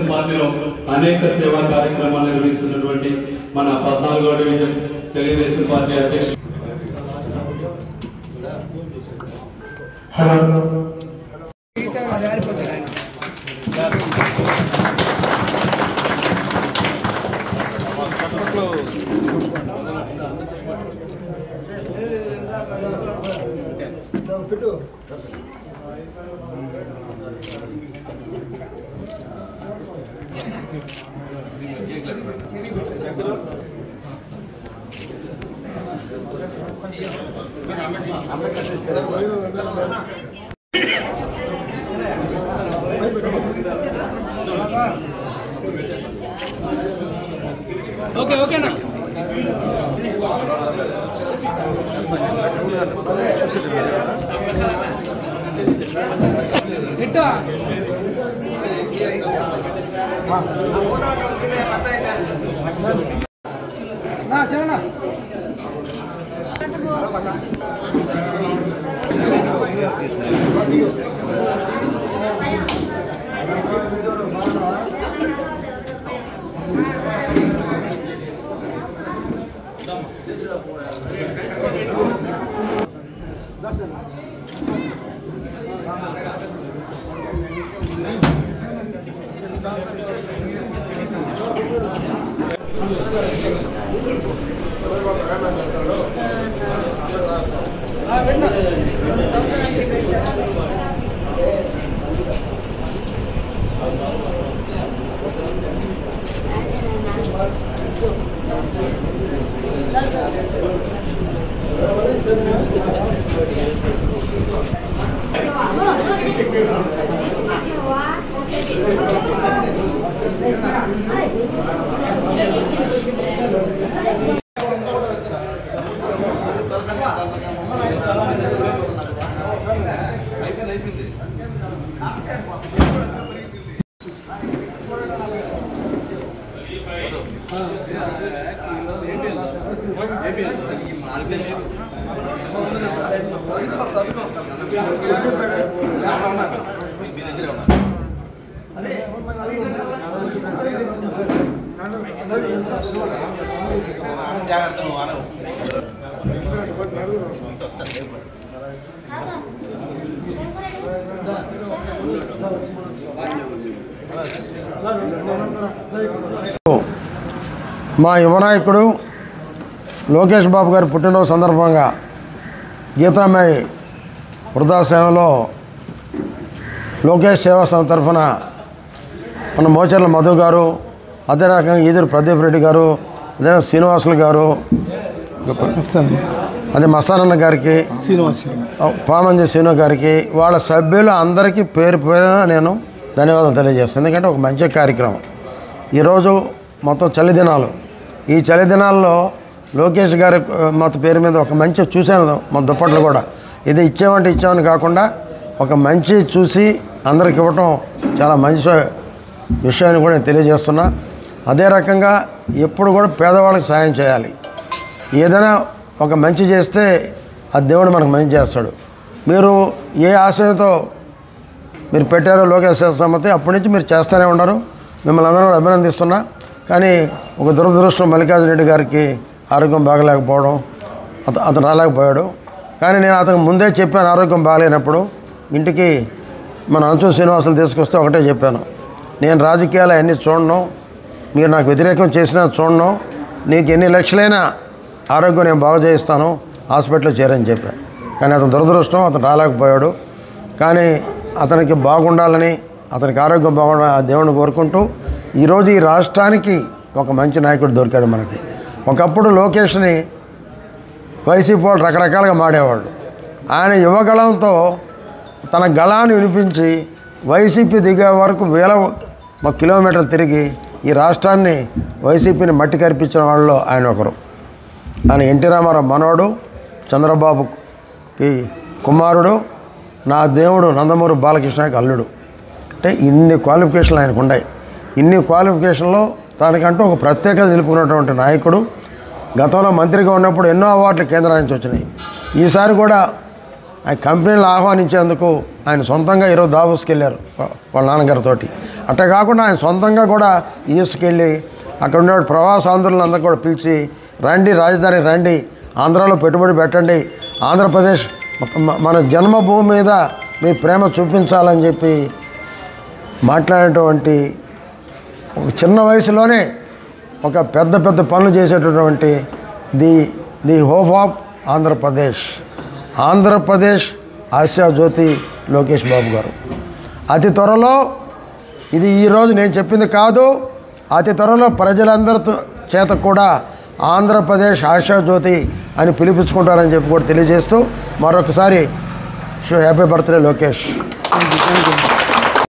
పార్టీలో అనేక సేవా కార్యక్రమాలు నిర్వహిస్తున్నటువంటి మన 14వ డివిజన్ తెలుగుదేశం పార్టీ అధ్యక్షుడు ఓకే ఓకేనా ఇట్టా నా చరణా మా యువ నాయకుడు లోకేష్ బాబు గారి పుట్టినరోజు సందర్భంగా గీతామయి వృద్ధాశ్రమంలో లోకేష్ సేవా సంస్థ తరఫున మన మోచర్ల మధు గారు, అదే రకంగా ఈదురు ప్రదీప్ రెడ్డి గారు, అదే శ్రీనివాసులు గారు, అదే మస్తానన్న గారికి, పామంజి శ్రీను గారికి, వాళ్ళ సభ్యులు అందరికీ పేరు పేరున నేను ధన్యవాదాలు తెలియజేస్తాను. ఎందుకంటే ఒక మంచి కార్యక్రమం. ఈరోజు మొత్తం చలి దినాలు. ఈ చలి దినాల్లో లోకేష్ గారి మొత్తం పేరు మీద ఒక మంచి చూశాను. మా దుప్పట్లు కూడా ఇది ఇచ్చామంటే ఇచ్చామని కాకుండా ఒక మంచి చూసి అందరికి ఇవ్వటం చాలా మంచి విషయాన్ని కూడా నేను తెలియజేస్తున్నా. అదే రకంగా ఎప్పుడు కూడా పేదవాళ్ళకి సాయం చేయాలి. ఏదైనా ఒక మంచి చేస్తే ఆ దేవుడు మనకు మంచి చేస్తాడు. మీరు ఏ ఆశయంతో మీరు పెట్టారో లోకేష్ సమ్మతి అప్పటి నుంచి మీరు చేస్తూనే ఉన్నారు. మిమ్మల్ని అందరూ కూడా అభినందిస్తున్నా. కానీ ఒక దురదృష్టం మల్లికార్జున రెడ్డి గారికి ఆరోగ్యం బాగలేకపోవడం, అతను రాలేకపోయాడు. కానీ నేను అతనికి ముందే చెప్పాను, ఆరోగ్యం బాగలేనప్పుడు ఇంటికి మన అంచు శ్రీనివాసులు తీసుకొస్తే ఒకటే చెప్పాను, నేను రాజకీయాలు అన్నీ చూడను, మీరు నాకు వ్యతిరేకం చేసినా చూడను, నీకు ఎన్ని లక్షలైనా ఆరోగ్యం నేను బాగు చేయిస్తాను, హాస్పిటల్లో చేరని చెప్పాను. కానీ అతను దురదృష్టం, అతను రాలేకపోయాడు. కానీ అతనికి బాగుండాలని, అతనికి ఆరోగ్యం బాగుండాలని ఆ దేవుడిని కోరుకుంటూ ఈరోజు ఈ రాష్ట్రానికి ఒక మంచి నాయకుడు దొరికాడు మనకి. ఒకప్పుడు లోకేష్ని వైసీపీ వాళ్ళు రకరకాలుగా మాడేవాళ్ళు. ఆయన యువగళంతో తన గళాన్ని వినిపించి వైసీపీ దిగే వరకు వేల కిలోమీటర్లు తిరిగి ఈ రాష్ట్రాన్ని వైసీపీని మట్టి కరిపించిన వాళ్ళలో ఆయన ఒకరు. ఆయన ఎన్టీ రామారావు మనవడు, చంద్రబాబుకి కుమారుడు, నా దేవుడు నందమూరి బాలకృష్ణకి అల్లుడు. అంటే ఇన్ని క్వాలిఫికేషన్లు ఆయనకు ఉన్నాయి. ఇన్ని క్వాలిఫికేషన్లో తనకంటూ ఒక ప్రత్యేకత నిలుపుకున్నటువంటి నాయకుడు. గతంలో మంత్రిగా ఉన్నప్పుడు ఎన్నో అవార్డులు కేంద్రం నుంచి వచ్చినాయి. ఈసారి కూడా ఆయన కంపెనీలు ఆహ్వానించేందుకు ఆయన సొంతంగా ఈరోజు దావోస్కి వెళ్ళారు వాళ్ళ నాన్నగారితో. అట్లా కాకుండా ఆయన సొంతంగా కూడా ఈఎస్కి వెళ్ళి అక్కడ ఉండే ప్రవాసాంధ్రులను అందరూ కూడా పిలిచి, రండి రాజధాని రండి, ఆంధ్రాలో పెట్టుబడి పెట్టండి, ఆంధ్రప్రదేశ్ మన జన్మభూమి మీద మీ ప్రేమ చూపించాలని చెప్పి మాట్లాడేటువంటి ఒక చిన్న వయసులోనే ఒక పెద్ద పెద్ద పనులు చేసేటటువంటి ది హోప్ ఆఫ్ ఆంధ్రప్రదేశ్ ఆశాజ్యోతి లోకేష్ బాబు గారు. అతి త్వరలో, ఇది ఈరోజు నేను చెప్పింది కాదు, అతి త్వరలో ప్రజలందరి చేత కూడా ఆంధ్రప్రదేశ్ ఆశాజ్యోతి అని పిలిపించుకుంటారని చెప్పి కూడా తెలియజేస్తూ మరొకసారి happy birthday Lokesh. Thank you.